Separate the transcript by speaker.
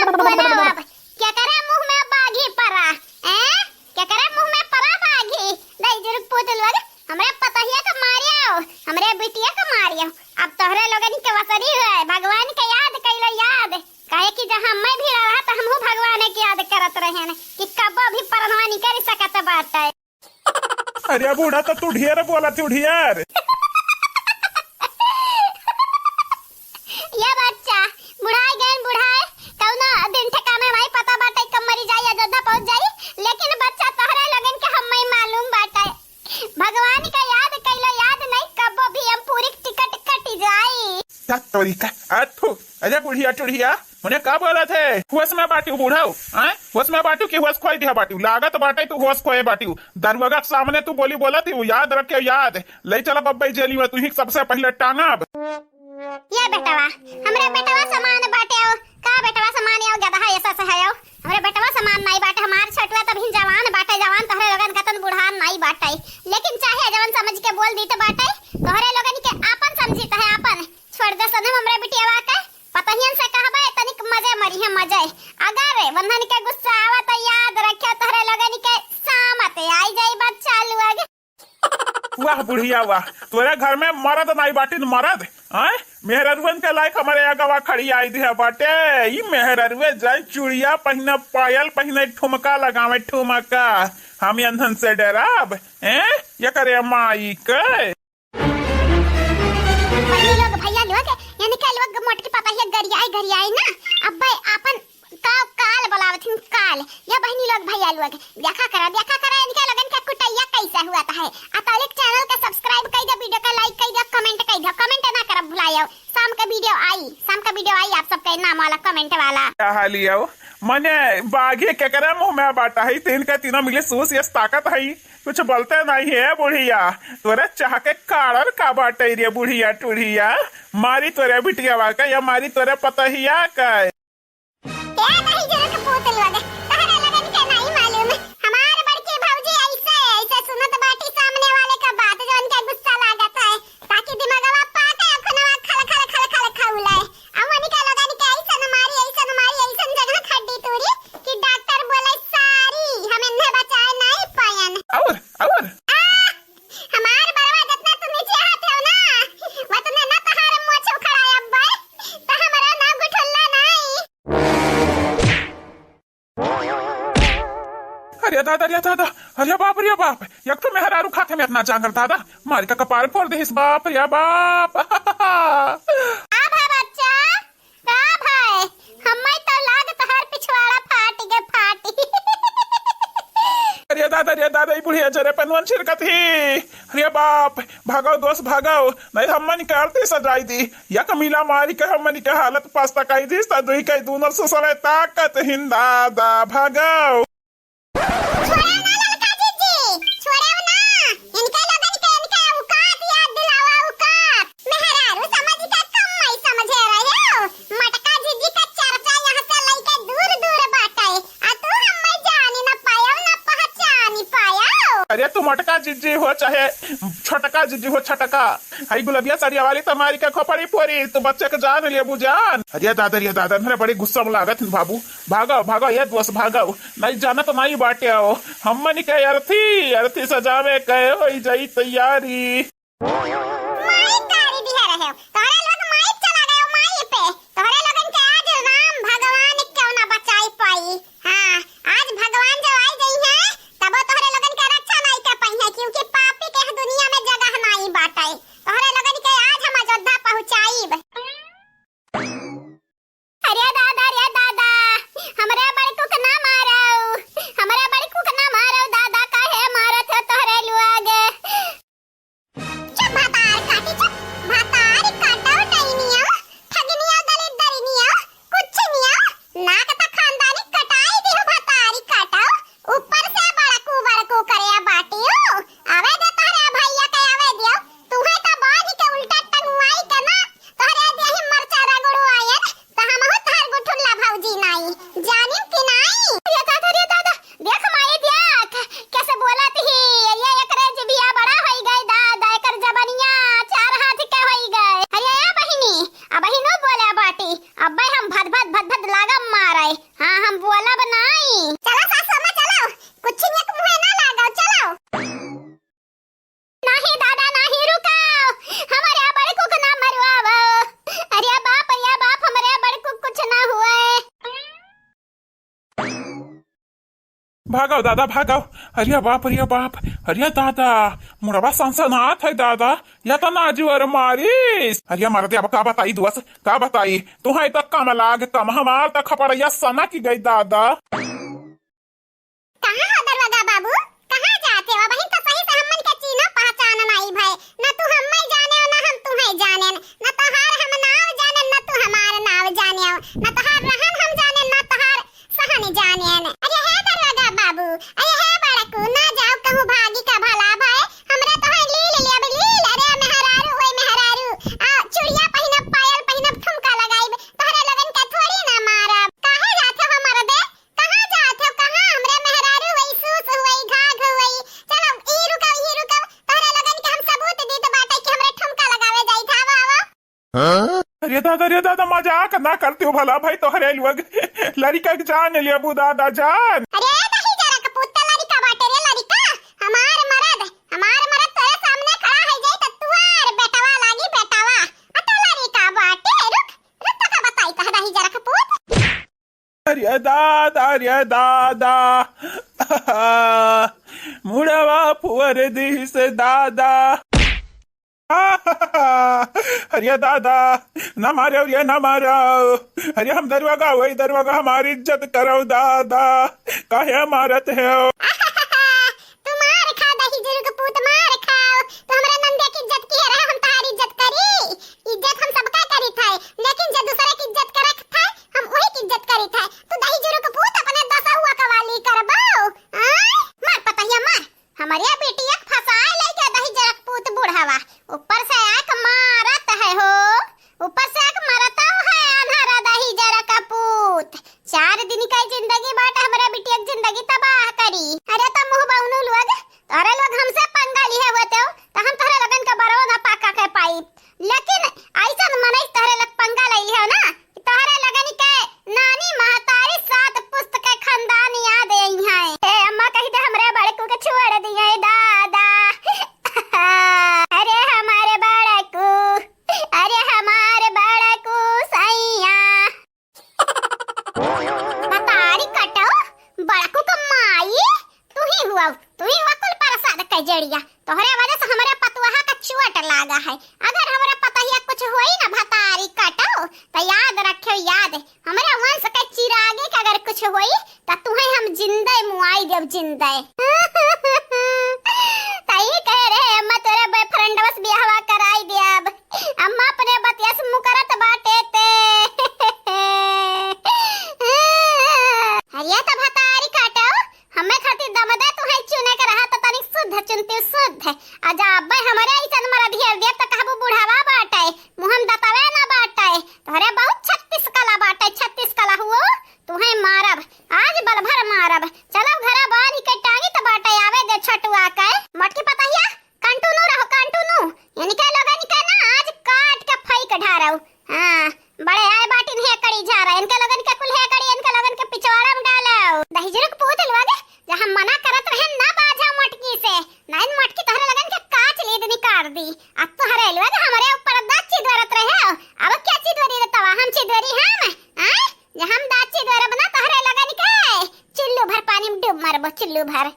Speaker 1: बोलाओ अब क्या करे मुंह में बाघी परा हैं क्या करे मुंह में परा बाघी दई जुर्ग पुतल लग हमरे पतहिया का मारियो हमरे बिटिया का मारियो अब तोहरे लोगन के वसरी है भगवान के याद कैलो याद काहे कि जहां मैं भी रहा त हमहू भगवान के याद करत रहे न कि कबो भी परनवा नहीं कर सकत बाटे।
Speaker 2: अरे बूढ़ा तो तू ढेर बोला तू ढेर
Speaker 1: ये बच्चा बुढ़ाई गए बुढ़ाई कौना दिन ठेका में भाई पता बाटे कब मरी जाई अयोध्या पहुंच जाई लेकिन बच्चा तोहरे लगन के हम मालूम बाटे भगवान का याद कैलो याद नहीं कबो भी हम पूरी टिकट कटी जाई
Speaker 2: तोरी का आठो अरे बुढ़िया टुढ़िया उन्हें का बोला थे होश में बाटू बूढ़ाऊ हैं होश में बाटू की होश खोई दिया बाटू लागत बाटे तू होश खोए बाटू दरवाजा के सामने तू बोली बोला थी याद रखे याद ले चला बब्बई जेली में तू ही सबसे पहले टांगब
Speaker 1: ये बेटवा हमरे बेटवा सामान बाटे हो का बेटवा सामान आओ गधा ऐसा से है हमरे बेटवा सामान नहीं बाटे हमार छटवा तब जवान बाटे जवान तोहरे लोगन कतन बुढ़ान नहीं बाटे लेकिन चाहे जवान समझ के बोल दी तो बाटे तोहरे लोगन के आपन समझी त है आपन छोड़ दे सने हमरे बिटियावा के पतहियन से कहबे तनिक मजे मरी है मजे अगर बंधन के गुस्सा आवा तो याद रखियो तोहरे लोगन के सामत आई जाई बच्चा लुआग।
Speaker 2: वाह बुढ़िया वाह तोरे घर में मरद नहीं बाटी मरद हैं मेहररुवन के लायक हमारे अगवा खड़ी आई दी है बाटे ई मेहररुवे जाए चूड़िया पहने पायल पहने ठुमका लगावे ठुमका हम अंधन से डराब हैं ये करे माई के
Speaker 1: लोग भैया लोग यानी के लोग मोट के पापा ये गरियाई ना अब भाई अपन काल बोलावथिन काल ये बहनी लोग भैया लोग देखा करा इनके लगन का कुटैया कैसा हुआ है अतलिक चैनल का सब्सक्राइब कर दो वीडियो का लाइक कर दो कमेंट ना करब भुलायो शाम का वीडियो आई आप सबके नाम वाला कमेंट वाला
Speaker 2: क्या हालियो मने बागे के करे मुंह में बाटा है तीन के तीनों मिले सूस ये ताकत है कुछ बोलते नहीं है बुढ़िया तोरे चाह के काड़र का बाटे रे बुढ़िया टुढ़िया मारी तोरे बिटिया वा का या मारी तोरे पतहिया का
Speaker 1: ए नहीं जरूर पूतल लगे तहरा लगन के नहीं मालूम हमार बड़की भौजी ऐसे सुनत बाटी सामने वाले का बात जो उनके गुस्सा लागत है ताकि दिमागवा पाके अखनवा खल खाउले अवनी के लगन के ऐसन मारी ऐसन जगह खड्डी तोड़ी कि डॉक्टर बोले सारी हम इन्हें बचाए नहीं पायन
Speaker 2: और
Speaker 1: हमार बड़वा जितना तुम नीचे आते हो ना वतने ना तहार मोछ उखड़ाया अब्बा त हमरा ना गुठल्ला नहीं।
Speaker 2: अरे दादा अरे बाप एक तो मेहरारू खाते में इतना जांगर दादा मारी का कपार फोड़ दे इस बाप रे बाप
Speaker 1: अब है बच्चा अब है हम्मई तो लाग तहार पिछवाड़ा फाटी
Speaker 2: अरे दादा ये बुढ़िया जरे पनवन छिड़कत ही अरे बाप भागो दोस्त भागो नहीं हम निकालते सजाई दी या कमीला मारी के हम के हालत पास्ता काई दी दुई के दोनों से समय ताकत हिंदा दा भागो अरे तू मोटका जिज्जी हो चाहे छोटका जिज्जी हो छटका हाई गुलबिया साड़ी वाली तुम्हारी का खोपड़ी पोरी तू बच्चे के जान ले बुजान अरे दादा मेरे बड़ी गुस्सा में लागत बाबू भागो ये दोस्त भागो नहीं जाना तो नहीं बाटे हो हम के अर्थी सजावे कहे हो जाई तैयारी
Speaker 1: बता भद भद भद भद लागा मारे। हाँ हम बोला बनाई। चलो सासू अम्मा चलो, कुछ एक मुंह ना लगाओ, चलो। नहीं दादा नहीं, रुकाओ, हमारे बड़े को ना मरवाओ। अरे बाप हमारे बड़े को कुछ ना हुआ है।
Speaker 2: भागो दादा भागो। अरे बाप अरे दादा मुड़वा सनसनात है दादा, या तो नाजुअर मारिस। अरे मार दे, अब का बताई दुआस, का बताई तुम्हें तक कम लाग कम, हमार तक खपड़िया सना की गई दादा।
Speaker 1: कहाँ हो दरवाजा बाबू, कहाँ जाते हो? वहीं तो सही से हमन के चीना पहचान नहीं भाई। न तू हमें जाने हो, न हम तुम्हें जाने, न तोहार हम नाव जाने, न तू हमार नाव जाने हो, न तोहार रहन हम जाने, न तोहार सहन जाने। अरे है दरवाजा बाबू, अरे है बड़कू, ना जाओ कहूँ भागी का भला भाई। हमरे तो है लील लिया लील। अरे मेहरारू ओए मेहरारू, आ चूड़िया पहिनब, पायल पहिनब, ठुमका लगाइब, तोहरे लगन के थोड़ी ना मारब। काहे जाते हो मर दे, कहाँ जाते हो, कहाँ? हमरे मेहरारू वही सूस हुई, घाघ हुई। चलो ई रुको, तोहरे लगन के हम सबूत दी तो बाटे कि हमरे ठुमका लगावे जाई था। आवो
Speaker 2: अरे दादा मजाक ना करती हो भला भाई, तोहरे लोग लड़का के जान लिया बू दादा जान।
Speaker 1: अरे दही जरा कपूत लड़का बाटे रे, लड़का हमार मरद तोरे सामने खड़ा है जाई त तुआर बेटवा लागी, बेटवा अतो लड़का बाटे। रुक तो का बताई कह दही जरा कपूत।
Speaker 2: अरे दादा मुड़वा फुअर दी से दादा। अरे दादा न मारो, ये न मारो। अरे हम दरवाजा वही दरवाजा, हमारी इज्जत करो दादा, काहे मारत है?
Speaker 1: तुम्हारे खा दही जरूर कपूत मार खाओ। तो हमरा नंदे की इज्जत की है, हम तारी इज्जत करी। इज्जत हम सबका करी था, लेकिन जो दूसरे की इज्जत करत था हम वही की इज्जत करी था। तो दही जरूर कपूत अपने दसा हुआ कवाली करबो। मार पतैया मार, हमारे बेटी एक फसाए लेके दही जरा कपूत बुढ़ावा, ऊपर से आक मारत है हो, ऊपर से आक मारता है अनहरा दही जरा कपूत। 4 दिन का जिंदगी बाट हमारा बिटिया की जिंदगी तबाह करी। अरे तो मुंह बाउनु लोग, तोरे लोग हमसे पंगा लिए हुए तो हम तोरे लगन का बरो ना पाका के पाई। लेकिन ऐसा मनई तोरे लग पंगा ले लियो ना, तोरे लगन के नानी महतारी 7 पुस्त के खानदान याद आई है। ए अम्मा कही दे हमरे बड़े को के छोड़ दिए दादा। अरे हमारे बड़े को सैया बतारी कटो, बड़कू का माई तू ही हुआ कुल प्रसाद के जड़िया। तोहरे वजह से हमारे पतुहा का चुअट लागा है। अगर हमारे पतहिया कुछ होई ना भतारी कटो तो याद रखियो, याद हमारे वंश के चिरागे के अगर कुछ होई तो तुम्हें हम जिंदे मुआई देव, जिंदे। ताई कह रहे अम्मा तेरे बॉयफ्रेंड बस बियाहवा कराई दे। अब अम्मा अपने बतिया से मुकरत बाटे ते। हरिया तो भतारी काटो, हमें खातिर दम दे तुहे चुने के रहा तो तनिक शुद्ध चुनती शुद्ध। अजाब भाई हमारे ऐसन मरा ढेर दे तो कहबो बुढ़ावा बाटे, मुहम दतावे ना बाटे। तोरे बहुत 36 कला बाटे, 36 कला हुओ तुहे मारब, आज बल भर मारब। चलो घरा बानी के टांगी तो बाटे आवे दे छटुआ के। मटकी पतहिया कंटूनू रहो, कंटूनू इनके लोगन के ना आज काट के फेंक ढारऊ। हां बड़े आए बाटी नहीं कड़ी जा रहा, इनके लोगन के कुल है कड़ी, इनके लोगन के पिछवाड़ा में डालो। दही जरूर पूत लोगे जहां मना करत रहे ना बाजा मटकी से, नहीं मटकी तोहरे लगन के काट ली दनी काट दी। अब तो हरे लोग हमारे ऊपर दाची दरत रहे हो। अब क्या चीज दरी देता हम चीज दरी हम हैं, जे हम दाची दरब ना तोहरे लगन के चिल्लू भर पानी में डूब मरबो, चिल्लू भर।